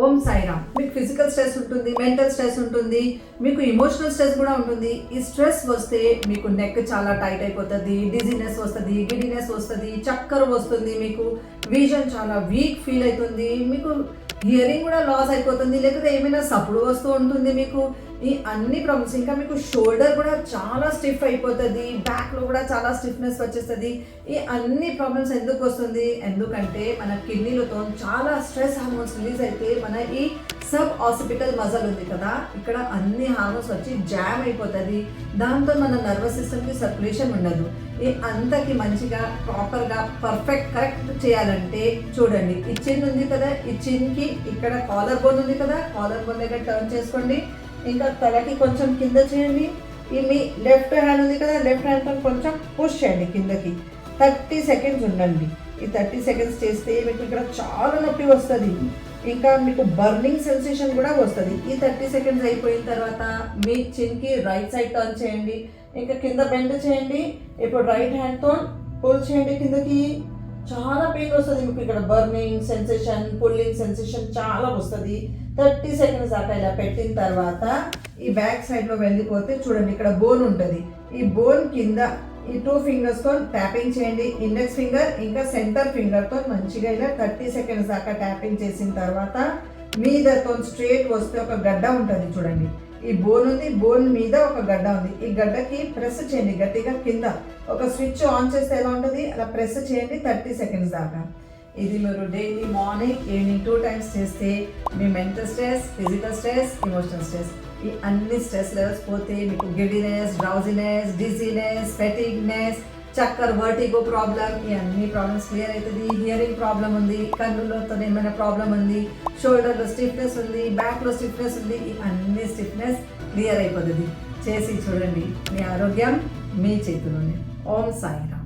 ఓం సాయిరామ్. మీకు physical stress ఉంటుంది, mental stress ఉంటుంది, మీకు ఎమోషనల్ స్ట్రెస్ కూడా ఉంటుంది. ఈ స్ట్రెస్ వస్తే మీకు నెక్ చాలా టైట్ అయిపోతుంది, డిజీనెస్ వస్తుంది, గిడినెస్ వస్తుంది, చక్కర వస్తుంది, మీకు విజన్ చాలా వీక్ ఫీల్ అవుతుంది, మీకు హియరింగ్ కూడా లాస్ అయిపోతుంది, లేకపోతే ఏమైనా సప్పుడు వస్తూ ఉంటుంది. మీకు ఈ అన్ని ప్రాబ్లమ్స్, ఇంకా మీకు షోల్డర్ కూడా చాలా స్టిఫ్ అయిపోతుంది, బ్యాక్లో కూడా చాలా స్టిఫ్నెస్ వచ్చేస్తుంది. ఈ అన్ని ప్రాబ్లమ్స్ ఎందుకు వస్తుంది? ఎందుకంటే మన కిడ్నీలతో చాలా స్ట్రెస్ హార్మోన్స్ రిలీజ్ అయితే మన ఈ సబ్ ఆసిపిటల్ మజల్ ఉంది కదా, ఇక్కడ అన్ని హార్మోన్స్ వచ్చి జామ్ అయిపోతుంది. దాంతో మన నర్వస్ సిస్టమ్కి సర్క్యులేషన్ ఉండదు. ఈ అంతకి మంచిగా ప్రాపర్గా కరెక్ట్ చేయాలంటే చూడండి, ఈ చిన్ ఉంది కదా, ఈ చిన్కి ఇక్కడ కాలర్ బోన్ ఉంది కదా, కాలర్ బోన్ దగ్గర టర్న్ చేసుకోండి. ఇంకా తలకి కొంచెం కింద చేయండి. ఈ మీ లెఫ్ట్ హ్యాండ్ ఉంది కదా, లెఫ్ట్ హ్యాండ్తో కొంచెం పుష్ చేయండి కిందకి. 30 సెకండ్స్ ఉండండి. ఈ 30 సెకండ్స్ చేస్తే మీకు ఇక్కడ చాలా నొప్పి వస్తుంది, ఇంకా మీకు బర్నింగ్ సెన్సేషన్ కూడా వస్తుంది. ఈ 30 సెకండ్స్ అయిపోయిన తర్వాత మీ చిన్కి రైట్ సైడ్ టర్న్ చేయండి, ఇంకా కింద బెండ్ చేయండి. ఇప్పుడు రైట్ హ్యాండ్తో పుల్ చేయండి కిందకి. చాలా పెయిన్ వస్తుంది మీకు, ఇక్కడ బర్నింగ్ సెన్సేషన్, పుల్లింగ్ సెన్సేషన్ చాలా వస్తుంది. 30 సెకండ్స్ దాకా ఇలా పెట్టిన తర్వాత ఈ బ్యాక్ సైడ్లో వెళ్ళిపోతే చూడండి, ఇక్కడ బోన్ ఉంటుంది. ఈ బోన్ కింద ఈ 2 ఫింగర్స్తో ట్యాపింగ్ చేయండి. ఇండెక్స్ ఫింగర్ ఇంకా సెంటర్ ఫింగర్తో మంచిగా ఇలా 30 సెకండ్స్ దాకా ట్యాపింగ్ చేసిన తర్వాత మీదతో స్ట్రేట్ వస్తే ఒక గడ్డ ఉంటుంది చూడండి. ఈ బోన్ ఉంది, బోన్ మీద ఒక గడ్డ ఉంది. ఈ గడ్డకి ప్రెస్ చేయండి గట్టిగా. కింద ఒక స్విచ్ ఆన్ చేస్తే ఎలా ఉంటుంది అలా ప్రెస్ చేయండి 30 సెకండ్స్ దాకా. ఇది మీరు డైలీ మార్నింగ్ ఈవినింగ్ 2 టైమ్స్ చేస్తే మీ mental stress, physical stress, emotional stress, ఈ అన్ని స్ట్రెస్ లెవెల్స్ పోతే మీకు గిడినెస్, డ్రౌజినెస్, డిజీనెస్, ఫెటిగ్నెస్, చక్కర్, వర్టిగో ప్రాబ్లం, ఈ అన్ని ప్రాబ్లమ్స్ క్లియర్ అవుతుంది. హియరింగ్ ప్రాబ్లం ఉంది, కన్నులతో ఏమైనా ప్రాబ్లం ఉంది, షోల్డర్లో స్టిఫ్నెస్ ఉంది, బ్యాక్లో స్టిఫ్నెస్ ఉంది, ఈ అన్ని స్టిఫ్నెస్ క్లియర్ అయిపోతుంది. చేసి చూడండి, మీ ఆరోగ్యం మీ చేతిలోనే. ఓం సాయిరామ్.